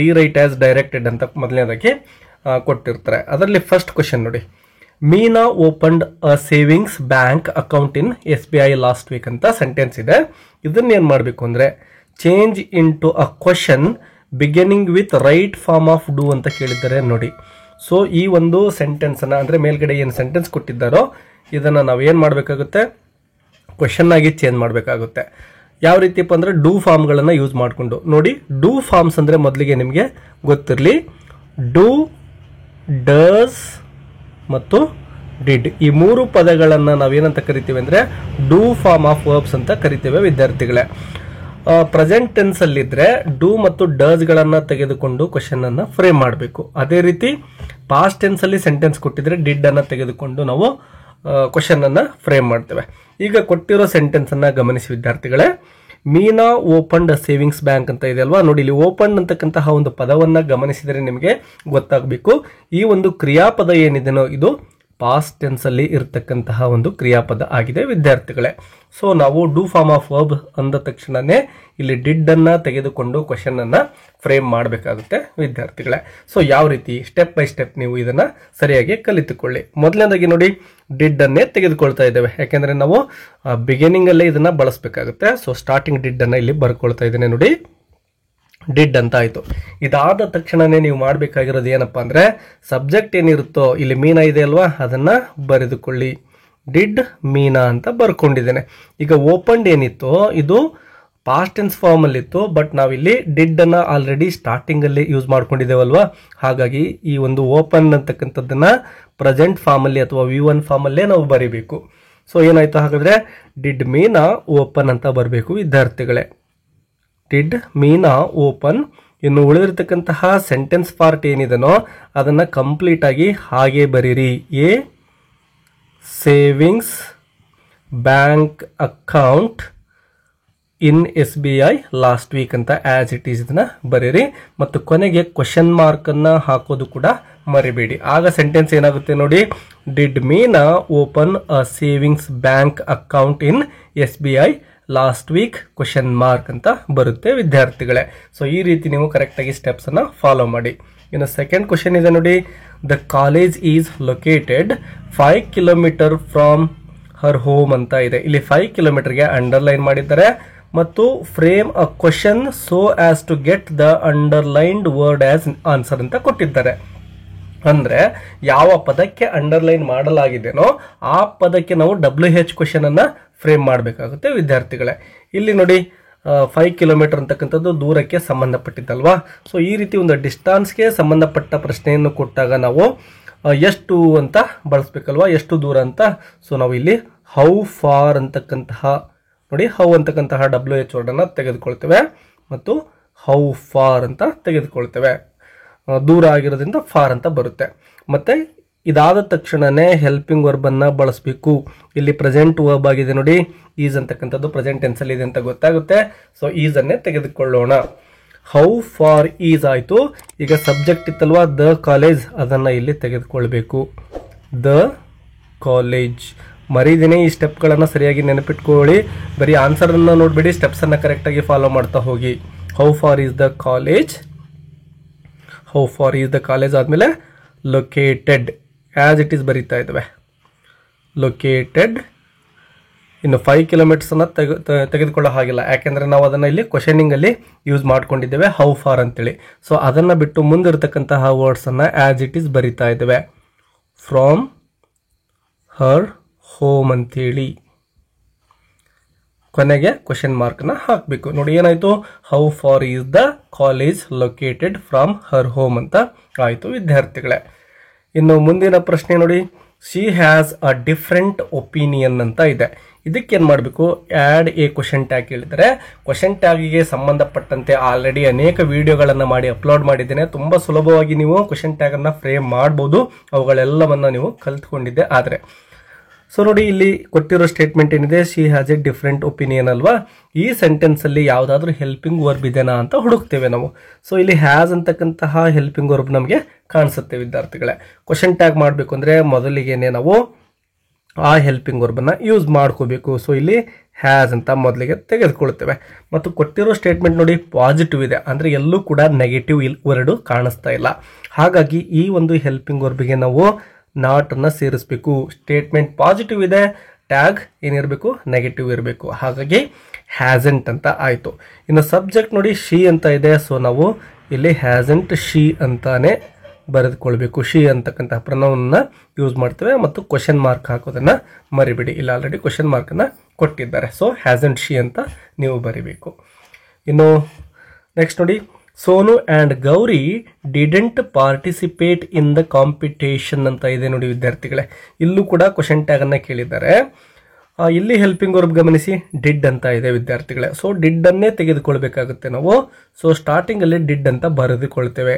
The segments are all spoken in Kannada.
ರೀರೈಟ್ ಆಸ್ ಡೈರೆಕ್ಟೆಡ್ ಅಂತ ಮೊದಲನೇದಾಗಿ ಕೊಟ್ಟಿರ್ತಾರೆ. ಅದರಲ್ಲಿ ಫಸ್ಟ್ ಕ್ವಶನ್ ನೋಡಿ, Meena opened a savings bank account in SBI last week ಅಂತ ಸೆಂಟೆನ್ಸ್ ಇದೆ. ಇದನ್ನ ಏನು ಮಾಡಬೇಕು ಅಂದರೆ change into a question beginning with right form of do ಅಂತ ಕೇಳಿದ್ದಾರೆ ನೋಡಿ. ಸೊ ಈ ಒಂದು ಸೆಂಟೆನ್ಸನ್ನು ಅಂದರೆ ಮೇಲ್ಗಡೆ ಏನು ಸೆಂಟೆನ್ಸ್ ಕೊಟ್ಟಿದ್ದಾರೋ ಇದನ್ನು ನಾವು ಏನು ಮಾಡಬೇಕಾಗುತ್ತೆ, ಕ್ವಶನ್ ಆಗಿ ಚೇಂಜ್ ಮಾಡಬೇಕಾಗುತ್ತೆ. ಯಾವ ರೀತಿಯಪ್ಪ ಅಂದರೆ ಡೂ ಫಾರ್ಮ್ಗಳನ್ನು ಯೂಸ್ ಮಾಡಿಕೊಂಡು ನೋಡಿ. ಡೂ ಫಾರ್ಮ್ಸ್ ಅಂದರೆ ಮೊದಲಿಗೆ ನಿಮಗೆ ಗೊತ್ತಿರಲಿ, ಡೂ, ಡಸ್ ಮತ್ತು ಡಿಡ್ ಈ ಮೂರು ಪದಗಳನ್ನು ನಾವೇನಂತ ಕರಿತೀವಿ ಅಂದರೆ ಡೂ ಫಾರ್ಮ್ ಆಫ್ ವರ್ಬ್ಸ್ ಅಂತ ಕರಿತೇವೆ ವಿದ್ಯಾರ್ಥಿಗಳೇ. ಪ್ರೆಸೆಂಟ್ ಟೆನ್ಸಲ್ಲಿದ್ದರೆ ಡೂ ಮತ್ತು ಡಸ್ಗಳನ್ನು ತೆಗೆದುಕೊಂಡು ಕ್ವಶನನ್ನು ಫ್ರೇಮ್ ಮಾಡಬೇಕು. ಅದೇ ರೀತಿ ಪಾಸ್ಟ್ ಟೆನ್ಸಲ್ಲಿ ಸೆಂಟೆನ್ಸ್ ಕೊಟ್ಟಿದ್ರೆ ಡಿಡ್ಡನ್ನು ತೆಗೆದುಕೊಂಡು ನಾವು ಕ್ವಶನನ್ನು ಫ್ರೇಮ್ ಮಾಡ್ತೇವೆ. ಈಗ ಕೊಟ್ಟಿರೋ ಸೆಂಟೆನ್ಸನ್ನು ಗಮನಿಸಿ ವಿದ್ಯಾರ್ಥಿಗಳೇ. ಮೀನಾ ಓಪನ್ಡ್ ಸೇವಿಂಗ್ಸ್ ಬ್ಯಾಂಕ್ ಅಂತ ಇದೆ ಅಲ್ವಾ, ನೋಡಿ ಇಲ್ಲಿ ಓಪನ್ ಅಂತಕ್ಕಂತಹ ಒಂದು ಪದವನ್ನು ಗಮನಿಸಿದರೆ ನಿಮಗೆ ಗೊತ್ತಾಗಬೇಕು. ಈ ಒಂದು ಕ್ರಿಯಾಪದ ಏನಿದೆನೋ ಇದು ಪಾಸ್ಟ್ ಟೆನ್ಸಲ್ಲಿ ಇರತಕ್ಕಂತಹ ಒಂದು ಕ್ರಿಯಾಪದ ಆಗಿದೆ ವಿದ್ಯಾರ್ಥಿಗಳೇ. ಸೊ ನಾವು ಡೂ ಫಾರ್ಮ್ ಆಫ್ ವರ್ಬ್ ಅಂದ ತಕ್ಷಣನೇ ಇಲ್ಲಿ ಡಿಡ್ ಅನ್ನ ತೆಗೆದುಕೊಂಡು ಕ್ವಶನ್ ಅನ್ನ ಫ್ರೇಮ್ ಮಾಡಬೇಕಾಗುತ್ತೆ ವಿದ್ಯಾರ್ಥಿಗಳೇ. ಸೊ ಯಾವ ರೀತಿ ಸ್ಟೆಪ್ ಬೈ ಸ್ಟೆಪ್ ನೀವು ಇದನ್ನ ಸರಿಯಾಗಿ ಕಲಿತುಕೊಳ್ಳಿ. ಮೊದಲನೇದಾಗಿ ನೋಡಿ, ಡಿಡ್ ಅನ್ನೇ ತೆಗೆದುಕೊಳ್ತಾ ಇದ್ದೇವೆ, ಯಾಕೆಂದ್ರೆ ನಾವು ಬಿಗಿನಿಂಗ್ ಅಲ್ಲೇ ಇದನ್ನ ಬಳಸಬೇಕಾಗುತ್ತೆ. ಸೊ ಸ್ಟಾರ್ಟಿಂಗ್ ಡಿಡ್ ಅನ್ನ ಇಲ್ಲಿ ಬರ್ಕೊಳ್ತಾ ಇದ್ದೇನೆ ನೋಡಿ, ಡಿಡ್ ಅಂತ ಆಯ್ತು. ಇದಾದ ತಕ್ಷಣನೇ ನೀವು ಮಾಡಬೇಕಾಗಿರೋದು ಏನಪ್ಪಾ ಅಂದ್ರೆ ಸಬ್ಜೆಕ್ಟ್ ಏನಿರುತ್ತೋ ಇಲ್ಲಿ ಮೀನಾ ಇದೆ ಅಲ್ವಾ, ಅದನ್ನ ಬರೆದುಕೊಳ್ಳಿ. ಡಿಡ್ ಮೀನಾ ಅಂತ ಬರ್ಕೊಂಡಿದ್ದೇನೆ. ಈಗ ಓಪನ್ಡ್ ಏನಿತ್ತು ಇದು ಪಾಸ್ಟ್ ಟೆನ್ಸ್ ಫಾರ್ಮ್ ಅಲ್ಲಿ ಇತ್ತು, ಬಟ್ ನಾವಿಲ್ಲಿ ಡಿಡ್ ಅನ್ನ ಆಲ್ರೆಡಿ ಸ್ಟಾರ್ಟಿಂಗ್ ಅಲ್ಲಿ ಯೂಸ್ ಮಾಡ್ಕೊಂಡಿದ್ದೇವಲ್ವಾ, ಹಾಗಾಗಿ ಈ ಒಂದು ಓಪನ್ ಅಂತಕ್ಕಂಥದ್ದನ್ನ ಪ್ರೆಸೆಂಟ್ ಫಾರ್ಮ್ ಅಲ್ಲಿ ಅಥವಾ V1 ಫಾರ್ಮ್ ಅಲ್ಲೇ ನಾವು ಬರೀಬೇಕು. ಸೊ ಏನಾಯ್ತು ಹಾಗಾದ್ರೆ ಡಿಡ್ ಮೀನಾ ಓಪನ್ ಅಂತ ಬರಬೇಕು ವಿದ್ಯಾರ್ಥಿಗಳೇ. Did Meena open. ಇನ್ನು ಉಳಿದಿರ್ತಕ್ಕಂತಹ ಸೆಂಟೆನ್ಸ್ ಪಾರ್ಟ್ ಏನಿದೆನೋ ಅದನ್ನ ಕಂಪ್ಲೀಟ್ ಆಗಿ ಹಾಗೆ ಬರೀರಿ. A savings bank account in SBI last week ಅಂತ ಆಸ್ ಇಟ್ ಈಸ್ ಇದನ್ನ ಬರೀರಿ, ಮತ್ತು ಕೊನೆಗೆ ಕ್ವಶನ್ ಮಾರ್ಕ್ ಅನ್ನ ಹಾಕೋದು ಕೂಡ ಮರಿಬೇಡಿ. ಆಗ ಸೆಂಟೆನ್ಸ್ ಏನಾಗುತ್ತೆ ನೋಡಿ, did Meena open a savings bank account in SBI last weak question mark ಅಂತ ಬರುತ್ತೆ ವಿದ್ಯಾರ್ಥಿಗಳೇ. ಸೊ ಈ ರೀತಿ ನೀವು ಕರೆಕ್ಟ್ ಆಗಿ ಸ್ಟೆಪ್ಸ್ ಅನ್ನ ಫಾಲೋ ಮಾಡಿ. ಇನ್ನು ಸೆಕೆಂಡ್ ಕ್ವಶನ್ ಇದೆ ನೋಡಿ, the college is located 5 kilometre from her home ಅಂತ ಇದೆ. ಇಲ್ಲಿ 5 ಕಿಲೋಮೀಟರ್ಗೆ ಅಂಡರ್ಲೈನ್ ಮಾಡಿದ್ದಾರೆ ಮತ್ತು frame a question so as to get the underlined word as answer ಅಂತ ಕೊಟ್ಟಿದ್ದಾರೆ. ಅಂದ್ರೆ ಯಾವ ಪದಕ್ಕೆ ಅಂಡರ್ಲೈನ್ ಮಾಡಲಾಗಿದೆನೋ ಆ ಪದಕ್ಕೆ ನಾವು WH ಕ್ವಶನ್ ಅನ್ನ ಫ್ರೇಮ್ ಮಾಡಬೇಕಾಗುತ್ತೆ ವಿದ್ಯಾರ್ಥಿಗಳೇ. ಇಲ್ಲಿ ನೋಡಿ 5 ಕಿಲೋಮೀಟರ್ ಅಂತಕ್ಕಂಥದ್ದು ದೂರಕ್ಕೆ ಸಂಬಂಧಪಟ್ಟಿದ್ದಲ್ವಾ. ಸೊ ಈ ರೀತಿ ಒಂದು ಡಿಸ್ಟಾನ್ಸ್ಗೆ ಸಂಬಂಧಪಟ್ಟ ಪ್ರಶ್ನೆಯನ್ನು ಕೊಟ್ಟಾಗ ನಾವು ಎಷ್ಟು ಅಂತ ಬಳಸ್ಬೇಕಲ್ವಾ, ಎಷ್ಟು ದೂರ ಅಂತ. ಸೊ ನಾವು ಇಲ್ಲಿ ಹೌ ಫಾರ್ ಅಂತಕ್ಕಂತಹ ನೋಡಿ, ಹೌ ಅಂತಕ್ಕಂತಹ WH ವರ್ಡ್ ಅನ್ನ ತೆಗೆದುಕೊಳ್ತೇವೆ ಮತ್ತು ಹೌ ಫಾರ್ ಅಂತ ತೆಗೆದುಕೊಳ್ತೇವೆ. ದೂರ ಆಗಿರೋದ್ರಿಂದ ಫಾರ್ ಅಂತ ಬರುತ್ತೆ. ಮತ್ತೆ ಇದಾದ ತಕ್ಷಣನೇ ಹೆಲ್ಪಿಂಗ್ ವರ್ಬ್ ಅನ್ನ ಬಳಸಬೇಕು. ಇಲ್ಲಿ ಪ್ರೆಸೆಂಟ್ ವರ್ಬ್ ಆಗಿದೆ ನೋಡಿ, ಈಸ್ ಅಂತಕ್ಕಂಥದ್ದು ಪ್ರೆಸೆಂಟ್ ಟೆನ್ಸ್ ಅಲ್ಲಿ ಇದೆ ಅಂತ ಗೊತ್ತಾಗುತ್ತೆ. ಸೊ ಈಸ್ ಅನ್ನೇ ತೆಗೆದುಕೊಳ್ಳೋಣ. ಹೌ ಫಾರ್ ಈಸ್ ಆಯ್ತು. ಈಗ ಸಬ್ಜೆಕ್ಟ್ ಇತ್ತಲ್ವಾ ದ ಕಾಲೇಜ್, ಅದನ್ನ ಇಲ್ಲಿ ತೆಗೆದುಕೊಳ್ಬೇಕು. ದ ಕಾಲೇಜ್ ಮರಿದೇನೆ. ಈ ಸ್ಟೆಪ್ಗಳನ್ನು ಸರಿಯಾಗಿ ನೆನಪಿಟ್ಕೊಳ್ಳಿ. ಬರೀ ಆನ್ಸರ್ ಅನ್ನ ನೋಡ್ಬೇಡಿ, ಸ್ಟೆಪ್ಸ್ ಅನ್ನ ಕರೆಕ್ಟ್ ಆಗಿ ಫಾಲೋ ಮಾಡ್ತಾ ಹೋಗಿ. How far is the college, how far is the college ಆದ್ಮೇಲೆ ಲೊಕೇಟೆಡ್ ಆಸ್ ಇಟ್ ಈಸ್ ಬರೀತಾ ಇದ್ದೇವೆ, ಲೊಕೇಟೆಡ್. ಇನ್ನು 5 ಕಿಲೋಮೀಟರ್ಸ್ ಅನ್ನ ತೆಗೆದುಕೊಳ್ಳೋ ಹಾಗಿಲ್ಲ, ಯಾಕೆಂದ್ರೆ ನಾವು ಅದನ್ನ ಇಲ್ಲಿ ಕ್ವಶನಿಂಗ್ ಅಲ್ಲಿ ಯೂಸ್ ಮಾಡ್ಕೊಂಡಿದ್ದೇವೆ ಹೌ ಫಾರ್ ಅಂತೇಳಿ. ಸೊ ಅದನ್ನ ಬಿಟ್ಟು ಮುಂದಿರತಕ್ಕಂತಹ ವರ್ಡ್ಸ್ ಅನ್ನ ಆಸ್ ಇಟ್ ಈಸ್ ಬರೀತಾ ಇದ್ದೇವೆ. ಫ್ರಾಮ್ ಹರ್ ಹೋಮ್ ಅಂತೇಳಿ ಕೊನೆಗೆ ಕ್ವಶನ್ ಮಾರ್ಕ್ ನ ಹಾಕಬೇಕು. ನೋಡಿ ಏನಾಯ್ತು, how far is the college located from her home ಅಂತ ಆಯ್ತು ವಿದ್ಯಾರ್ಥಿಗಳೇ. ಇನ್ನು ಮುಂದಿನ ಪ್ರಶ್ನೆ ನೋಡಿ, she has a different opinion ಅಂತ ಇದೆ. ಇದಕ್ಕೇನು ಮಾಡಬೇಕು, ಆ್ಯಡ್ ಎ ಕ್ವಶನ್ ಟ್ಯಾಗ್ ಹೇಳಿದರೆ, ಕ್ವಶನ್ ಟ್ಯಾಗಿಗೆ ಸಂಬಂಧಪಟ್ಟಂತೆ ಆಲ್ರೆಡಿ ಅನೇಕ ವಿಡಿಯೋಗಳನ್ನು ಮಾಡಿ ಅಪ್ಲೋಡ್ ಮಾಡಿದ್ದೇನೆ. ತುಂಬ ಸುಲಭವಾಗಿ ನೀವು ಕ್ವಶನ್ ಟ್ಯಾಗ್ ಅನ್ನ ಫ್ರೇಮ್ ಮಾಡ್ಬೋದು, ಅವುಗಳೆಲ್ಲವನ್ನ ನೀವು ಕಲ್ತ್ಕೊಂಡಿದ್ದೆ. ಆದರೆ ಸೊ ನೋಡಿ ಇಲ್ಲಿ ಕೊಟ್ಟಿರೋ ಸ್ಟೇಟ್ಮೆಂಟ್ ಏನಿದೆ, she has A different opinion ಅಲ್ವಾ. ಈ ಸೆಂಟೆನ್ಸ್ ಅಲ್ಲಿ ಯಾವುದಾದ್ರೂ ಹೆಲ್ಪಿಂಗ್ ವರ್ಬ್ ಇದೆನಾ ಅಂತ ಹುಡುಕ್ತೇವೆ ನಾವು. ಸೊ ಇಲ್ಲಿ ಹ್ಯಾಸ್ ಅಂತಕ್ಕಂತಹ ಹೆಲ್ಪಿಂಗ್ ವರ್ಬ್ ನಮಗೆ ಕಾಣಿಸುತ್ತೆ ವಿದ್ಯಾರ್ಥಿಗಳೇ. ಕ್ವಶನ್ ಟ್ಯಾಗ್ ಮಾಡಬೇಕು ಅಂದ್ರೆ ಮೊದಲಿಗೆನೆ ನಾವು ಆ ಹೆಲ್ಪಿಂಗ್ ವರ್ಬ್ ಅನ್ನ ಯೂಸ್ ಮಾಡ್ಕೋಬೇಕು. ಸೊ ಇಲ್ಲಿ ಹ್ಯಾಸ್ ಅಂತ ಮೊದಲಿಗೆ ತೆಗೆದುಕೊಳ್ತೇವೆ. ಮತ್ತು ಕೊಟ್ಟಿರೋ ಸ್ಟೇಟ್ಮೆಂಟ್ ನೋಡಿ ಪಾಸಿಟಿವ್ ಇದೆ, ಅಂದರೆ ಎಲ್ಲೂ ಕೂಡ ನೆಗೆಟಿವ್ ವರ್ಡ್ ಕಾಣಿಸ್ತಾ ಇಲ್ಲ. ಹಾಗಾಗಿ ಈ ಒಂದು ಹೆಲ್ಪಿಂಗ್ ವರ್ಬಿಗೆ ನಾವು ನಾಟ್ ಅನ್ನು ಸೇರಿಸಬೇಕು. ಸ್ಟೇಟ್ಮೆಂಟ್ ಪಾಸಿಟಿವ್ ಇದೆ, ಟ್ಯಾಗ್ ಏನಿರಬೇಕು, ನೆಗೆಟಿವ್ ಇರಬೇಕು. ಹಾಗಾಗಿ ಹ್ಯಾಸೆಂಟ್ ಅಂತ ಆಯಿತು. ಇನ್ನು ಸಬ್ಜೆಕ್ಟ್ ನೋಡಿ ಶಿ ಅಂತ ಇದೆ, ಸೊ ನಾವು ಇಲ್ಲಿ ಹ್ಯಾಸೆಂಟ್ ಶಿ ಅಂತಾನೆ ಬರೆದುಕೊಳ್ಬೇಕು. ಶಿ ಅಂತಕ್ಕಂಥ ಪ್ರನೌನ್ನ ಯೂಸ್ ಮಾಡ್ತೇವೆ. ಮತ್ತು ಕ್ವಶನ್ ಮಾರ್ಕ್ ಹಾಕೋದನ್ನು ಮರಿಬೇಡಿ, ಇಲ್ಲ ಆಲ್ರೆಡಿ ಕ್ವಶನ್ ಮಾರ್ಕನ್ನು ಕೊಟ್ಟಿದ್ದಾರೆ. ಸೊ ಹ್ಯಾಸೆಂಟ್ ಶಿ ಅಂತ ನೀವು ಬರಿಬೇಕು. ಇನ್ನು ನೆಕ್ಸ್ಟ್ ನೋಡಿ, Sonu and Gauri didn't participate in the competition ಅಂತ ಇದೆ ನೋಡಿ ವಿದ್ಯಾರ್ಥಿಗಳೇ. ಇಲ್ಲೂ ಕೂಡ ಕ್ವಶನ್ ಟ್ಯಾಗ್ ಅನ್ನ ಕೇಳಿದ್ದಾರೆ. ಇಲ್ಲಿ ಹೆಲ್ಪಿಂಗ್ ವರ್ಬ್ ಗಮನಿಸಿ, ಡಿಡ್ ಅಂತ ಇದೆ ವಿದ್ಯಾರ್ಥಿಗಳೇ. ಸೊ ಡಿಡ್ ಅನ್ನೇ ತೆಗೆದುಕೊಳ್ಬೇಕಾಗುತ್ತೆ ನಾವು. ಸೊ ಸ್ಟಾರ್ಟಿಂಗ್ ಅಲ್ಲಿ ಡಿಡ್ ಅಂತ ಬರೆದುಕೊಳ್ತೇವೆ.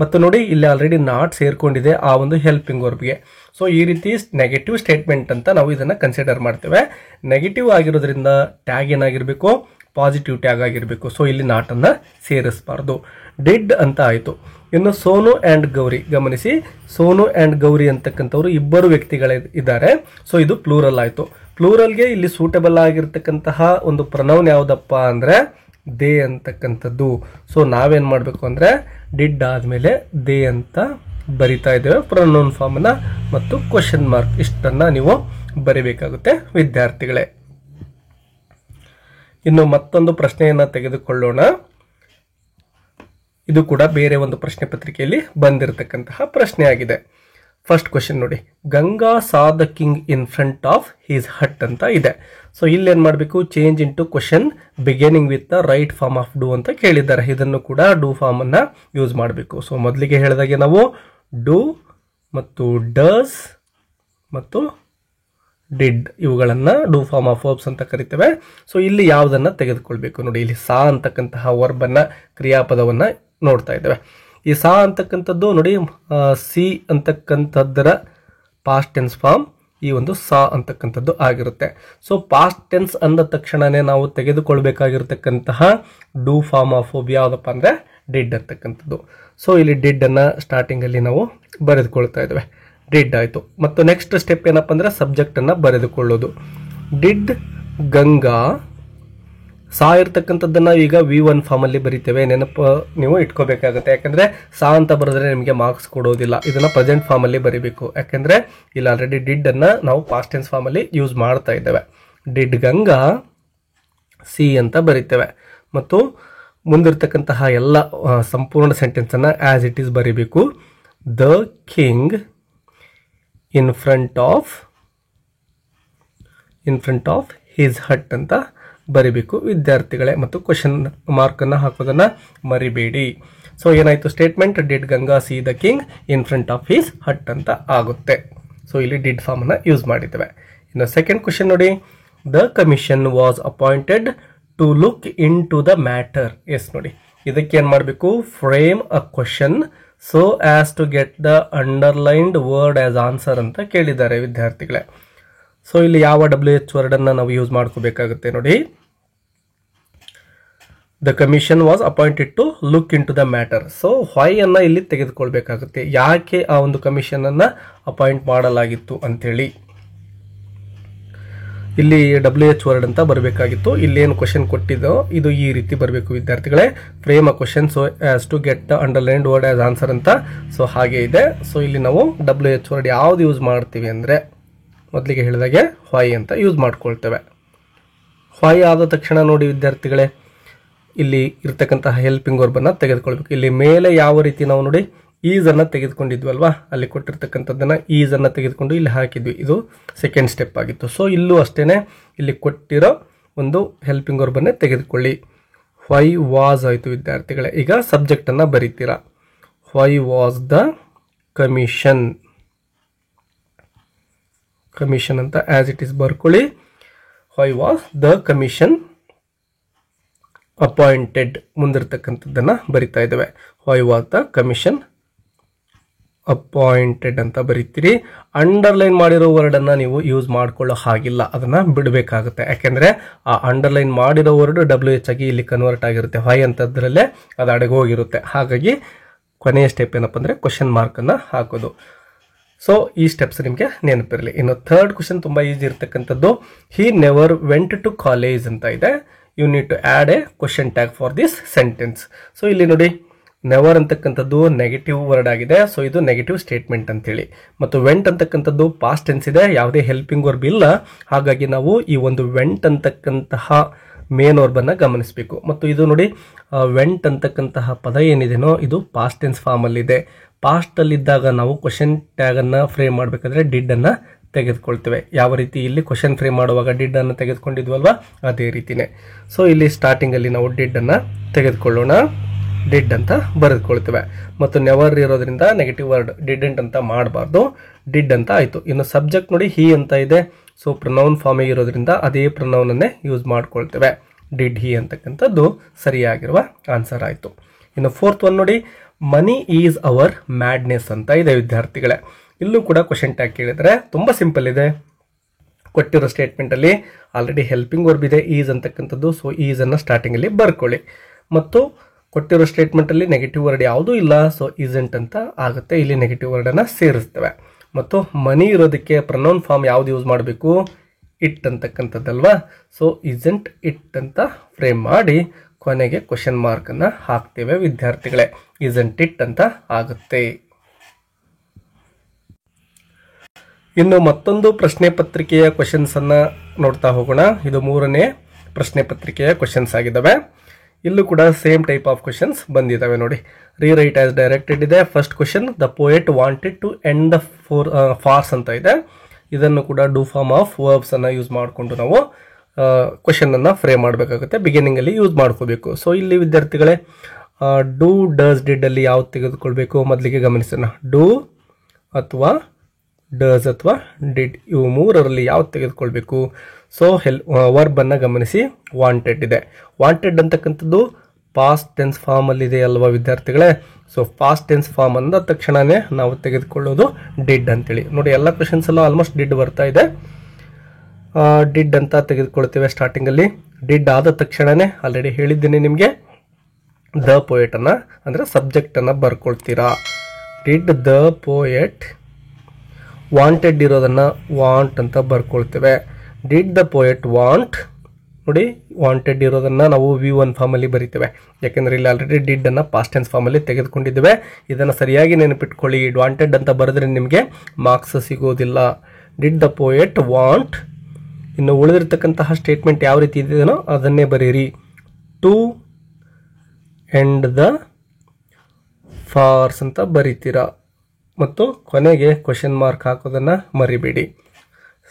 ಮತ್ತು ನೋಡಿ ಇಲ್ಲಿ ಆಲ್ರೆಡಿ ನಾಟ್ ಸೇರ್ಕೊಂಡಿದೆ ಆ ಒಂದು ಹೆಲ್ಪಿಂಗ್ ವರ್ಬ್ಗೆ. ಸೊ ಈ ರೀತಿ ನೆಗೆಟಿವ್ ಸ್ಟೇಟ್ಮೆಂಟ್ ಅಂತ ನಾವು ಇದನ್ನ ಕನ್ಸಿಡರ್ ಮಾಡ್ತೇವೆ. ನೆಗೆಟಿವ್ ಆಗಿರೋದ್ರಿಂದ ಟ್ಯಾಗ್ ಏನಾಗಿರ್ಬೇಕು, ಪಾಸಿಟಿವ್ ಟ್ಯಾಗ್ ಆಗಿರಬೇಕು. ಸೊ ಇಲ್ಲಿ ನಾಟನ್ನು ಸೇರಿಸಬಾರ್ದು. ಡಿಡ್ ಅಂತ ಆಯಿತು. ಇನ್ನು ಸೋನು ಆ್ಯಂಡ್ ಗೌರಿ ಗಮನಿಸಿ, ಸೋನು ಆ್ಯಂಡ್ ಗೌರಿ ಅಂತಕ್ಕಂಥವ್ರು ಇಬ್ಬರು ವ್ಯಕ್ತಿಗಳಿದ್ದಾರೆ. ಸೊ ಇದು ಪ್ಲೂರಲ್ ಆಯಿತು. ಪ್ಲೂರಲ್ಗೆ ಇಲ್ಲಿ ಸೂಟಬಲ್ ಆಗಿರ್ತಕ್ಕಂತಹ ಒಂದು ಪ್ರನೌನ್ ಯಾವುದಪ್ಪ ಅಂದರೆ ದೇ ಅಂತಕ್ಕಂಥದ್ದು. ಸೊ ನಾವೇನು ಮಾಡಬೇಕು ಅಂದರೆ ಡಿಡ್ ಆದಮೇಲೆ ದೇ ಅಂತ ಬರಿತಾ ಇದ್ದೇವೆ ಪ್ರನೌನ್ ಫಾರ್ಮನ್ನು ಮತ್ತು ಕ್ವಶನ್ ಮಾರ್ಕ್ ಇಷ್ಟನ್ನು ನೀವು ಬರಿಬೇಕಾಗುತ್ತೆ ವಿದ್ಯಾರ್ಥಿಗಳೇ. ಇನ್ನು ಮತ್ತೊಂದು ಪ್ರಶ್ನೆಯನ್ನು ತೆಗೆದುಕೊಳ್ಳೋಣ. ಇದು ಕೂಡ ಬೇರೆ ಒಂದು ಪ್ರಶ್ನೆ ಪತ್ರಿಕೆಯಲ್ಲಿ ಬಂದಿರತಕ್ಕಂತಹ ಪ್ರಶ್ನೆ ಆಗಿದೆ. ಫಸ್ಟ್ ಕ್ವಶನ್ ನೋಡಿ, Ganga saw the king in front of his hut ಅಂತ ಇದೆ. ಸೊ ಇಲ್ಲಿ ಏನ್ ಮಾಡಬೇಕು, change into question beginning with the right form of do ಅಂತ ಕೇಳಿದ್ದಾರೆ. ಇದನ್ನು ಕೂಡ ಡೂ ಫಾರ್ಮ್ ಅನ್ನ ಯೂಸ್ ಮಾಡಬೇಕು. ಸೊ ಮೊದಲಿಗೆ ಹೇಳಿದಾಗೆ ನಾವು ಡೂ ಮತ್ತು ಡಸ್ ಮತ್ತು ಡಿಡ್ ಇವುಗಳನ್ನ ಡೂ ಫಾರ್ಮ್ ಆಫ್ ವರ್ಬ್ಸ್ ಅಂತ ಕರಿತೇವೆ. ಸೊ ಇಲ್ಲಿ ಯಾವುದನ್ನ ತೆಗೆದುಕೊಳ್ಬೇಕು ನೋಡಿ, ಇಲ್ಲಿ ಸಾ ಅಂತಕ್ಕಂತಹ ವರ್ಬ್ ಅನ್ನ ಕ್ರಿಯಾಪದವನ್ನ ನೋಡ್ತಾ ಇದ್ದೇವೆ. ಈ ಸಾ ಅಂತಕ್ಕಂಥದ್ದು ನೋಡಿ ಸಿ ಅಂತಕ್ಕಂಥದ್ದರ ಪಾಸ್ಟ್ ಟೆನ್ಸ್ ಫಾರ್ಮ್ ಈ ಒಂದು ಸಾ ಅಂತಕ್ಕಂಥದ್ದು ಆಗಿರುತ್ತೆ. ಸೊ ಪಾಸ್ಟ್ ಟೆನ್ಸ್ ಅಂದ ತಕ್ಷಣನೇ ನಾವು ತೆಗೆದುಕೊಳ್ಬೇಕಾಗಿರ್ತಕ್ಕಂತಹ ಡೂ ಫಾರ್ಮ್ ಆಫ್ ವರ್ಬ್ ಯಾವುದಪ್ಪ ಅಂದ್ರೆ ಡಿಡ್ ಅಂತಕ್ಕಂಥದ್ದು. ಸೊ ಇಲ್ಲಿ ಡಿಡ್ ಅನ್ನ ಸ್ಟಾರ್ಟಿಂಗ್ ಅಲ್ಲಿ ನಾವು ಬರೆದುಕೊಳ್ತಾ ಇದ್ದೇವೆ. ಡಿಡ್ ಆಯಿತು. ಮತ್ತು ನೆಕ್ಸ್ಟ್ ಸ್ಟೆಪ್ ಏನಪ್ಪ ಅಂದ್ರೆ ಸಬ್ಜೆಕ್ಟ್ ಅನ್ನ ಬರೆದುಕೊಳ್ಳೋದು. ಡಿಡ್ ಗಂಗಾ, ಸಾ ಇರ್ತಕ್ಕಂಥದ್ದನ್ನ ಈಗ V1 ಫಾರ್ಮ್ ಅಲ್ಲಿ ಬರೀತೇವೆ. ನೆನಪು ನೀವು ಇಟ್ಕೋಬೇಕಾಗುತ್ತೆ, ಯಾಕಂದ್ರೆ ಸಾ ಅಂತ ಬರೆದ್ರೆ ನಿಮಗೆ ಮಾರ್ಕ್ಸ್ ಕೊಡೋದಿಲ್ಲ. ಇದನ್ನ ಪ್ರೆಸೆಂಟ್ ಫಾರ್ಮ್ ಅಲ್ಲಿ ಬರೀಬೇಕು, ಯಾಕಂದ್ರೆ ಇಲ್ಲಿ ಆಲ್ರೆಡಿ ಡಿಡ್ ಅನ್ನ ನಾವು ಪಾಸ್ಟ್ ಟೆನ್ಸ್ ಫಾರ್ಮ್ ಅಲ್ಲಿ ಯೂಸ್ ಮಾಡ್ತಾ ಇದ್ದೇವೆ. ಡಿಡ್ ಗಂಗಾ ಸಿ ಅಂತ ಬರೀತೇವೆ. ಮತ್ತು ಮುಂದಿರ್ತಕ್ಕಂತಹ ಎಲ್ಲ ಸಂಪೂರ್ಣ ಸೆಂಟೆನ್ಸ್ ಅನ್ನ ಆಸ್ ಇಟ್ ಈಸ್ ಬರೀಬೇಕು. The king in front of his hut ಅಂತ ಬರಿಬೇಕು ವಿದ್ಯಾರ್ಥಿಗಳೇ. ಮತ್ತು ಕ್ವಶನ್ ಮಾರ್ಕ್ ಅನ್ನ ಹಾಕೋದನ್ನ ಮರಿಬೇಡಿ. ಸೊ ಏನಾಯ್ತು, statement did Ganga see the king in front of his hut ಅಂತ ಆಗುತ್ತೆ. ಸೊ ಇಲ್ಲಿ ಡಿಡ್ ಫಾರ್ಮ್ ಅನ್ನ ಯೂಸ್ ಮಾಡಿದ್ದೇವೆ. ಇನ್ನು ಸೆಕೆಂಡ್ ಕ್ವಶನ್ ನೋಡಿ, the commission was appointed to look into the matter. Yes ನೋಡಿ, ಇದಕ್ಕೆ ಏನ್ ಮಾಡಬೇಕು, frame a question so as to get the underlined word as answer ಅಂತ ಕೇಳಿದ್ದಾರೆ ವಿದ್ಯಾರ್ಥಿಗಳೇ. ಸೊ ಇಲ್ಲಿ ಯಾವ WH ವರ್ಡ್ ಅನ್ನ ನಾವು ಯೂಸ್ ಮಾಡ್ಕೋಬೇಕಾಗುತ್ತೆ ನೋಡಿ. The commission was appointed to look into the matter. So why ಅನ್ನ ಇಲ್ಲಿ ತೆಗೆದುಕೊಳ್ಬೇಕಾಗುತ್ತೆ, ಯಾಕೆ ಆ ಒಂದು ಕಮಿಷನ್ ಅನ್ನ ಅಪಾಯಿಂಟ್ ಮಾಡಲಾಗಿತ್ತು ಅಂತೇಳಿ. ಇಲ್ಲಿ WH ವರ್ಡ್ ಅಂತ ಬರಬೇಕಾಗಿತ್ತು. ಇಲ್ಲಿ ಏನು ಕ್ವಶನ್ ಕೊಟ್ಟಿದ್ದೋ ಇದು ಈ ರೀತಿ ಬರಬೇಕು ವಿದ್ಯಾರ್ಥಿಗಳೇ. Frame a question so as to get the underlined word as answer ಅಂತ. ಸೊ ಹಾಗೆ ಇದೆ. ಸೊ ಇಲ್ಲಿ ನಾವು WH ವರ್ಡ್ ಯಾವ್ದು ಯೂಸ್ ಮಾಡ್ತೀವಿ ಅಂದ್ರೆ ಮೊದಲಿಗೆ ಹೇಳಿದಾಗೆ ವೈ ಅಂತ ಯೂಸ್ ಮಾಡ್ಕೊಳ್ತೇವೆ. ವೈ ಆದ ತಕ್ಷಣ ನೋಡಿ ವಿದ್ಯಾರ್ಥಿಗಳೇ, ಇಲ್ಲಿ ಇರ್ತಕ್ಕಂತಹ ಹೆಲ್ಪಿಂಗ್ ವರ್ಬ್ ಅನ್ನ ತೆಗೆದುಕೊಳ್ಬೇಕು. ಇಲ್ಲಿ ಮೇಲೆ ಯಾವ ರೀತಿ ನಾವು ನೋಡಿ ಈಸ್ ಅನ್ನ ತೆಗೆದುಕೊಂಡಿದ್ವಲ್ವಾ, ಅಲ್ಲಿ ಕೊಟ್ಟಿರ್ತಕ್ಕಂಥದ್ದನ್ನ ಈಸ್ ಅನ್ನ ತೆಗೆದುಕೊಂಡು ಇಲ್ಲಿ ಹಾಕಿದ್ವಿ. ಇದು ಸೆಕೆಂಡ್ ಸ್ಟೆಪ್ ಆಗಿತ್ತು. ಸೊ ಇಲ್ಲೂ ಅಷ್ಟೇನೆ, ಇಲ್ಲಿ ಕೊಟ್ಟಿರೋ ಒಂದು ಹೆಲ್ಪಿಂಗ್ ವರ್ಬ್ ಅನ್ನೇ ತೆಗೆದುಕೊಳ್ಳಿ. ವೈ ವಾಸ್ ಆಯಿತು ವಿದ್ಯಾರ್ಥಿಗಳೇ. ಈಗ ಸಬ್ಜೆಕ್ಟ್ ಅನ್ನ ಬರೀತೀರಾ. ವೈ ವಾಸ್ ದ ಕಮಿಷನ್ ಅಂತ ಆಸ್ ಇಟ್ ಈಸ್ ಬರ್ಕೊಳ್ಳಿ. Why was the commission appointed ಮುಂದಿರ್ತಕ್ಕಂಥದ್ದನ್ನ ಬರಿತಾ ಇದ್ದೇವೆ. Why was the commission appointed ಅಂತ ಬರೀತೀರಿ. ಅಂಡರ್ಲೈನ್ ಮಾಡಿರೋ ವರ್ಡ್ ಅನ್ನ ನೀವು ಯೂಸ್ ಮಾಡ್ಕೊಳ್ಳೋ ಹಾಗಿಲ್ಲ, ಅದನ್ನ ಬಿಡಬೇಕಾಗುತ್ತೆ. ಯಾಕೆಂದ್ರೆ ಆ ಅಂಡರ್ಲೈನ್ ಮಾಡಿರೋ ವರ್ಡ್ WH ಆಗಿ ಇಲ್ಲಿ ಕನ್ವರ್ಟ್ ಆಗಿರುತ್ತೆ. ವೈ ಅಂತದ್ರಲ್ಲೇ ಅದು ಅಡಗೋಗಿರುತ್ತೆ. ಹಾಗಾಗಿ ಕೊನೆಯ ಸ್ಟೆಪ್ ಏನಪ್ಪ ಅಂದ್ರೆ ಕ್ವಶನ್ ಮಾರ್ಕ್ ಅನ್ನ ಹಾಕೋದು. ಸೊ ಈ ಸ್ಟೆಪ್ಸ್ ನಿಮಗೆ ನೆನಪಿರಲಿ. ಇನ್ನು ಥರ್ಡ್ ಕ್ವಶನ್ ತುಂಬ ಈಸಿ ಇರ್ತಕ್ಕಂಥದ್ದು, he never went to college ಅಂತ ಇದೆ. You need to add a question tag for this sentence. So ಇಲ್ಲಿ ನೋಡಿ, ನೆವರ್ ಅಂತಕ್ಕಂಥದ್ದು ನೆಗೆಟಿವ್ ವರ್ಡ್ ಆಗಿದೆ, ಸೊ ಇದು ನೆಗೆಟಿವ್ ಸ್ಟೇಟ್ಮೆಂಟ್ ಅಂತೇಳಿ. ಮತ್ತು ವೆಂಟ್ ಅಂತಕ್ಕಂಥದ್ದು ಪಾಸ್ಟ್ ಟೆನ್ಸ್ ಇದೆ, ಯಾವುದೇ ಹೆಲ್ಪಿಂಗ್ ವರ್ಬ್ ಇಲ್ಲ. ಹಾಗಾಗಿ ನಾವು ಈ ಒಂದು ವೆಂಟ್ ಅಂತಕ್ಕಂತಹ ಮೇನ್ ವರ್ಬನ್ನು ಗಮನಿಸಬೇಕು. ಮತ್ತು ಇದು ನೋಡಿ, ವೆಂಟ್ ಅಂತಕ್ಕಂತಹ ಪದ ಏನಿದೆನೋ ಇದು ಪಾಸ್ಟ್ ಟೆನ್ಸ್ ಫಾರ್ಮಲ್ಲಿದೆ. ಪಾಸ್ಟಲ್ಲಿದ್ದಾಗ ನಾವು ಕ್ವಶನ್ ಟ್ಯಾಗನ್ನು ಫ್ರೇಮ್ ಮಾಡಬೇಕಾದ್ರೆ ಡಿಡ್ಡನ್ನು ತೆಗೆದುಕೊಳ್ತೇವೆ. ಯಾವ ರೀತಿ ಇಲ್ಲಿ ಕ್ವಶನ್ ಫ್ರೇಮ್ ಮಾಡುವಾಗ ಡಿಡ್ಡನ್ನು ತೆಗೆದುಕೊಂಡಿದ್ವಲ್ವಾ, ಅದೇ ರೀತಿನೇ. ಸೊ ಇಲ್ಲಿ ಸ್ಟಾರ್ಟಿಂಗಲ್ಲಿ ನಾವು ಡಿಡ್ಡನ್ನು ತೆಗೆದುಕೊಳ್ಳೋಣ, ಡಿಡ್ ಅಂತ ಬರೆದುಕೊಳ್ತೇವೆ. ಮತ್ತು ನೆವರ್ ಇರೋದ್ರಿಂದ ನೆಗೆಟಿವ್ ವರ್ಡ್ ಡಿಡೆಂಟ್ ಅಂತ ಮಾಡಬಾರ್ದು, ಡಿಡ್ ಅಂತ ಆಯಿತು. ಇನ್ನು ಸಬ್ಜೆಕ್ಟ್ ನೋಡಿ ಹಿ ಅಂತ ಇದೆ, ಸೊ ಪ್ರೊನೌನ್ ಫಾರ್ಮಿಗೆ ಇರೋದ್ರಿಂದ ಅದೇ ಪ್ರೊನೌನನ್ನೇ ಯೂಸ್ ಮಾಡ್ಕೊಳ್ತೇವೆ. ಡಿಡ್ ಹಿ ಅಂತಕ್ಕಂಥದ್ದು ಸರಿಯಾಗಿರುವ ಆನ್ಸರ್ ಆಯಿತು. ಇನ್ನು ಫೋರ್ತ್ ಒನ್ ನೋಡಿ, ಮನಿ ಈಸ್ ಅವರ್ ಮ್ಯಾಡ್ನೆಸ್ ಅಂತ ಇದೆ ವಿದ್ಯಾರ್ಥಿಗಳೇ. ಇಲ್ಲೂ ಕೂಡ ಕ್ವಶನ್ ಟ್ಯಾಗ್ ಕೇಳಿದರೆ ತುಂಬ ಸಿಂಪಲ್ ಇದೆ. ಕೊಟ್ಟಿರೋ ಸ್ಟೇಟ್ಮೆಂಟಲ್ಲಿ ಆಲ್ರೆಡಿ ಹೆಲ್ಪಿಂಗ್ ವರ್ಬ್ ಇದೆ ಈಸ್ ಅಂತಕ್ಕಂಥದ್ದು, ಸೊ ಈಸನ್ನು ಸ್ಟಾರ್ಟಿಂಗಲ್ಲಿ ಬರ್ಕೊಳ್ಳಿ. ಮತ್ತು ಕೊಟ್ಟಿರೋ ಸ್ಟೇಟ್ಮೆಂಟಲ್ಲಿ ನೆಗೆಟಿವ್ ವರ್ಡ್ ಯಾವುದೂ ಇಲ್ಲ, ಸೊ ಈಸೆಂಟ್ ಅಂತ ಆಗುತ್ತೆ. ಇಲ್ಲಿ ನೆಗೆಟಿವ್ ವರ್ಡನ್ನು ಸೇರಿಸ್ತೇವೆ. ಮತ್ತು ಮನಿ ಇರೋದಕ್ಕೆ ಪ್ರೊನೌನ್ ಫಾರ್ಮ್ ಯಾವ್ದು ಯೂಸ್ ಮಾಡಬೇಕು, ಇಟ್ ಅಂತಕ್ಕಂಥದ್ದಲ್ವಾ. ಸೊ ಈಸೆಂಟ್ ಇಟ್ ಅಂತ ಫ್ರೇಮ್ ಮಾಡಿ ಕೊನೆಗೆ ಕ್ವಶನ್ ಮಾರ್ಕನ್ನು ಹಾಕ್ತೇವೆ ವಿದ್ಯಾರ್ಥಿಗಳೇ. ಈಸೆಂಟ್ ಇಟ್ ಅಂತ ಆಗುತ್ತೆ. ಇನ್ನು ಮತ್ತೊಂದು ಪ್ರಶ್ನೆ ಪತ್ರಿಕೆಯ ಕ್ವಶನ್ಸ್ ಅನ್ನ ನೋಡ್ತಾ ಹೋಗೋಣ. ಇದು ಮೂರನೇ ಪ್ರಶ್ನೆ ಪತ್ರಿಕೆಯ ಕ್ವಶನ್ಸ್ ಆಗಿದ್ದಾವೆ. ಇಲ್ಲೂ ಕೂಡ ಸೇಮ್ ಟೈಪ್ ಆಫ್ ಕ್ವಶನ್ಸ್ ಬಂದಿದ್ದಾವೆ ನೋಡಿ. ರೀರೈಟ್ ಆಸ್ ಡೈರೆಕ್ಟೆಡ್ ಇದೆ. First question, the poet wanted to end the farce ಅಂತ ಇದೆ. ಇದನ್ನು ಕೂಡ ಡೂ ಫಾರ್ಮ್ ಆಫ್ ವರ್ಬ್ಸ್ ಅನ್ನ ಯೂಸ್ ಮಾಡಿಕೊಂಡು ನಾವು ಕ್ವಶನ್ ಅನ್ನ ಫ್ರೇಮ್ ಮಾಡಬೇಕಾಗುತ್ತೆ. ಬಿಗಿನಿಂಗ್ ಅಲ್ಲಿ ಯೂಸ್ ಮಾಡ್ಕೋಬೇಕು. ಸೊ ಇಲ್ಲಿ ವಿದ್ಯಾರ್ಥಿಗಳೇ ಡೂ, ಡಸ್, ಡಿಡ್ ಅಲ್ಲಿ ಯಾವ್ದು ತೆಗೆದುಕೊಳ್ಬೇಕು ಮೊದಲಿಗೆ ಗಮನಿಸೋಣ. ಡೂ ಅಥವಾ ಡಸ್ ಅಥವಾ ಡಿಡ್, ಇವು ಮೂರರಲ್ಲಿ ಯಾವ್ದು ತೆಗೆದುಕೊಳ್ಬೇಕು. ಸೊ ವರ್ಬ್ ಅನ್ನ ಗಮನಿಸಿ, ವಾಂಟೆಡ್ ಇದೆ. ವಾಂಟೆಡ್ ಅಂತಕ್ಕಂಥದ್ದು ಪಾಸ್ಟ್ ಟೆನ್ಸ್ ಫಾರ್ಮ್ ಅಲ್ಲಿ ಇದೆ ಅಲ್ವಾ ವಿದ್ಯಾರ್ಥಿಗಳೇ. ಸೊ ಪಾಸ್ಟ್ ಟೆನ್ಸ್ ಫಾರ್ಮ್ ಅಂದ ತಕ್ಷಣನೇ ನಾವು ತೆಗೆದುಕೊಳ್ಳೋದು ಡಿಡ್ ಅಂತೇಳಿ. ನೋಡಿ ಎಲ್ಲ ಕ್ವಶನ್ಸ್ ಅಲ್ಲೂ ಆಲ್ಮೋಸ್ಟ್ ಡಿಡ್ ಬರ್ತಾ ಇದೆ. ಡಿಡ್ ಅಂತ ತೆಗೆದುಕೊಳ್ತೇವೆ ಸ್ಟಾರ್ಟಿಂಗ್ ಅಲ್ಲಿ. ಡಿಡ್ ಆದ ತಕ್ಷಣನೇ ಆಲ್ರೆಡಿ ಹೇಳಿದ್ದೀನಿ ನಿಮಗೆ, ದ ಪೋಯೆಟ್ ಅನ್ನ ಅಂದ್ರೆ ಸಬ್ಜೆಕ್ಟ್ ಅನ್ನ ಬರ್ಕೊಳ್ತೀರಾ. ಡಿಡ್ ದ ಪೋಯೆಟ್, ವಾಂಟೆಡ್ ಇರೋದನ್ನ ವಾಂಟ್ ಅಂತ ಬರ್ಕೊಳ್ತೇವೆ. ಡಿಡ್ ದ ಪೋಯೆಟ್ ವಾಂಟ್, ನೋಡಿ ವಾಂಟೆಡ್ ಇರೋದನ್ನ ನಾವು V1 ಫಾರ್ಮ್ ಅಲ್ಲಿ ಬರೀತೇವೆ, ಯಾಕೆಂದ್ರೆ ಇಲ್ಲಿ ಆಲ್ರೆಡಿ ಡಿಡ್ ಅನ್ನ ಪಾಸ್ಟ್ ಟೆನ್ಸ್ ಫಾರ್ಮ್ ಅಲ್ಲಿ ತೆಗೆದುಕೊಂಡಿದ್ದೇವೆ. ಇದನ್ನು ಸರಿಯಾಗಿ ನೆನಪಿಟ್ಕೊಳ್ಳಿ. ವಾಂಟೆಡ್ ಅಂತ ಬರೆದ್ರೆ ನಿಮಗೆ ಮಾರ್ಕ್ಸ್ ಸಿಗೋದಿಲ್ಲ. Did the poet want. ಇನ್ನು ಉಳಿದಿರ್ತಕ್ಕಂತಹ ಸ್ಟೇಟ್ಮೆಂಟ್ ಯಾವ ರೀತಿ ಇದೆಯೋ ಅದನ್ನೇ ಬರೀರಿ. ಟು ಎಂಡ್ ದ ಫಾರ್ಸ್ ಅಂತ ಬರೀತೀರಾ. ಮತ್ತು ಕೊನೆಗೆ ಕ್ವಶನ್ ಮಾರ್ಕ್ ಹಾಕೋದನ್ನ ಮರಿಬೇಡಿ.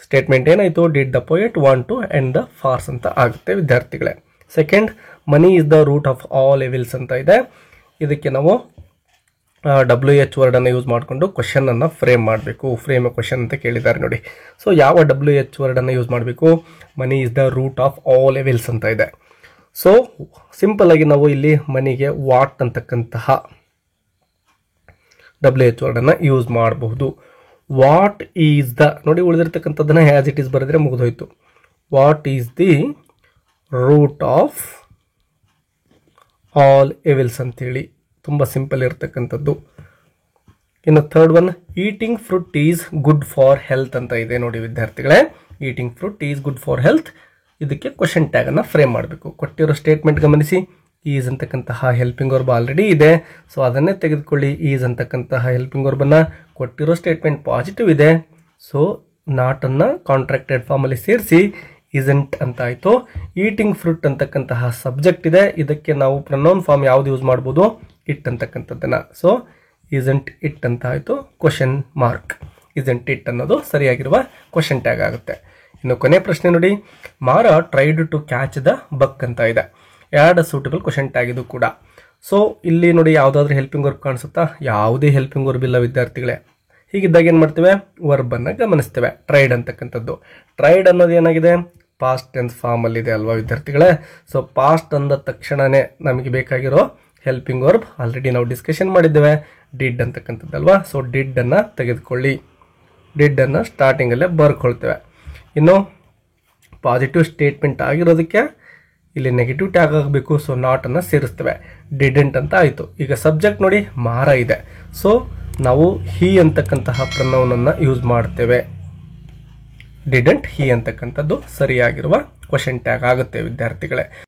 ಸ್ಟೇಟ್ಮೆಂಟ್ ಏನಾಯಿತು, did the poet want to end the farce ಅಂತ ಆಗುತ್ತೆ ವಿದ್ಯಾರ್ಥಿಗಳೇ. Second, money is the root of all evils ಅಂತ ಇದೆ. ಇದಕ್ಕೆ ನಾವು WH ವರ್ಡ್ ಅನ್ನು ಯೂಸ್ ಮಾಡಿಕೊಂಡು ಕ್ವಶನ್ ಅನ್ನು ಫ್ರೇಮ್ ಮಾಡಬೇಕು. ಫ್ರೇಮ್ ಕ್ವಶನ್ ಅಂತ ಕೇಳಿದ್ದಾರೆ ನೋಡಿ. ಸೊ ಯಾವ WH ವರ್ಡ್ ಅನ್ನು ಯೂಸ್ ಮಾಡಬೇಕು, money is the root of all evils ಅಂತ ಇದೆ. ಸೊ ಸಿಂಪಲ್ ಆಗಿ ನಾವು ಇಲ್ಲಿ ಮನಿಗೆ ವಾಟ್ ಅಂತಕ್ಕಂತಹ WH ವರ್ಡ್ ಅನ್ನು ಯೂಸ್ ಮಾಡಬಹುದು. ವಾಟ್ ಈಸ್ ದ, ನೋಡಿ ಉಳಿದಿರ್ತಕ್ಕಂಥದ್ದನ್ನ ಹ್ಯಾಸ್ ಇಟ್ ಈಸ್ ಬರೆದ್ರೆ ಮುಗಿದೋಯ್ತು. What is the root of all evils ಅಂತೇಳಿ, ತುಂಬ ಸಿಂಪಲ್ ಇರ್ತಕ್ಕಂಥದ್ದು. ಇನ್ನು third one, eating fruit is good for health ಅಂತ ಇದೆ ನೋಡಿ ವಿದ್ಯಾರ್ಥಿಗಳೇ. Eating fruit is good for health. ಇದಕ್ಕೆ ಕ್ವಶನ್ ಟ್ಯಾಗ್ ಅನ್ನು ಫ್ರೇಮ್ ಮಾಡಬೇಕು. ಕೊಟ್ಟಿರೋ ಸ್ಟೇಟ್ಮೆಂಟ್ ಗಮನಿಸಿ, ಈಸ್ ಅಂತಕ್ಕಂತಹ ಹೆಲ್ಪಿಂಗ್ ವರ್ಬ್ ಆಲ್ರೆಡಿ ಇದೆ, ಸೊ ಅದನ್ನೇ ತೆಗೆದುಕೊಳ್ಳಿ. ಈಸ್ ಅಂತಕ್ಕಂತಹ ಹೆಲ್ಪಿಂಗ್ ವರ್ಬನ್ನು ಕೊಟ್ಟಿರೋ ಸ್ಟೇಟ್ಮೆಂಟ್ ಪಾಸಿಟಿವ್ ಇದೆ, ಸೊ ನಾಟ್ ಅನ್ನ ಕಾಂಟ್ರಾಕ್ಟೆಡ್ ಫಾರ್ಮ್ ಅಲ್ಲಿ ಸೇರಿಸಿ ಇಸೆಂಟ್ ಅಂತ ಆಯಿತು. ಈಟಿಂಗ್ ಫ್ರೂಟ್ ಅಂತಕ್ಕಂತಹ ಸಬ್ಜೆಕ್ಟ್ ಇದೆ, ಇದಕ್ಕೆ ನಾವು ಪ್ರೊನೌನ್ ಫಾರ್ಮ್ ಯಾವ್ದು ಯೂಸ್ ಮಾಡ್ಬೋದು, ಇಟ್ ಅಂತಕ್ಕಂಥದ್ದನ್ನ. ಸೊ ಇಸೆಂಟ್ ಇಟ್ ಅಂತ ಆಯಿತು. ಕ್ವಶನ್ ಮಾರ್ಕ್, ಇಸೆಂಟ್ ಇಟ್ ಅನ್ನೋದು ಸರಿಯಾಗಿರುವ ಕ್ವಶನ್ ಟ್ಯಾಗ್ ಆಗುತ್ತೆ. ಇನ್ನು ಕೊನೆ ಪ್ರಶ್ನೆ ನೋಡಿ, ಮಾರ ಟ್ರೈಡ್ ಟು ಕ್ಯಾಚ್ ದ ಬಕ್ ಅಂತ ಇದೆ. ಆ್ಯಡ್ ಸೂಟಬಲ್ ಕ್ವಶನ್ ಟ್ಯಾಗ್ ಇದು ಕೂಡ. ಸೊ ಇಲ್ಲಿ ನೋಡಿ ಯಾವುದಾದ್ರೂ ಹೆಲ್ಪಿಂಗ್ ವರ್ಬ್ ಕಾಣಿಸುತ್ತಾ, ಯಾವುದೇ ಹೆಲ್ಪಿಂಗ್ ವರ್ಬ್ ಇಲ್ಲ ವಿದ್ಯಾರ್ಥಿಗಳೇ. ಹೀಗಿದ್ದಾಗ ಏನು ಮಾಡ್ತೇವೆ, ವರ್ಬ್ ಅನ್ನ ಗಮನಿಸ್ತೇವೆ. ಟ್ರೈಡ್ ಅಂತಕ್ಕಂಥದ್ದು, ಟ್ರೈಡ್ ಅನ್ನೋದು ಏನಾಗಿದೆ, ಪಾಸ್ಟ್ ಟೆನ್ಸ್ ಫಾರ್ಮ್ ಅಲ್ಲಿ ಇದೆ ಅಲ್ವಾ ವಿದ್ಯಾರ್ಥಿಗಳೇ. ಸೊ ಪಾಸ್ಟ್ ಅಂದ ತಕ್ಷಣನೇ ನಮಗೆ ಬೇಕಾಗಿರೋ ಹೆಲ್ಪಿಂಗ್ ವರ್ಬ್ ಆಲ್ರೆಡಿ ನಾವು ಡಿಸ್ಕಷನ್ ಮಾಡಿದ್ದೇವೆ, ಡಿಡ್ ಅಂತಕ್ಕಂಥದ್ದಲ್ವಾ. ಸೊ ಡಿಡ್ ಅನ್ನ ತೆಗೆದುಕೊಳ್ಳಿ. ಡಿಡ್ ಅನ್ನ ಸ್ಟಾರ್ಟಿಂಗ್ ಅಲ್ಲೇ ಬರ್ಕೊಳ್ತೇವೆ. ಇನ್ನು ಪಾಸಿಟಿವ್ ಸ್ಟೇಟ್ಮೆಂಟ್ ಆಗಿರೋದಕ್ಕೆ ಇಲ್ಲಿ ನೆಗೆಟಿವ್ ಟ್ಯಾಗ್ ಆಗಬೇಕು, ಸೊ ನಾಟ್ ಅನ್ನ ಸೇರಿಸ್ತೇವೆ. ಡಿಡೆಂಟ್ ಅಂತ ಆಯಿತು. ಈಗ ಸಬ್ಜೆಕ್ಟ್ ನೋಡಿ ಮಾರ ಇದೆ, ಸೊ ನಾವು ಹಿ ಅಂತಕ್ಕಂತಹ ಪ್ರನೌನನ್ನು ಯೂಸ್ ಮಾಡ್ತೇವೆ. ಡಿಡಂಟ್ ಹಿ ಅಂತಕ್ಕಂಥದ್ದು ಸರಿಯಾಗಿರುವ ಕ್ವಶನ್ ಟ್ಯಾಗ್ ಆಗುತ್ತೆ ವಿದ್ಯಾರ್ಥಿಗಳೇ.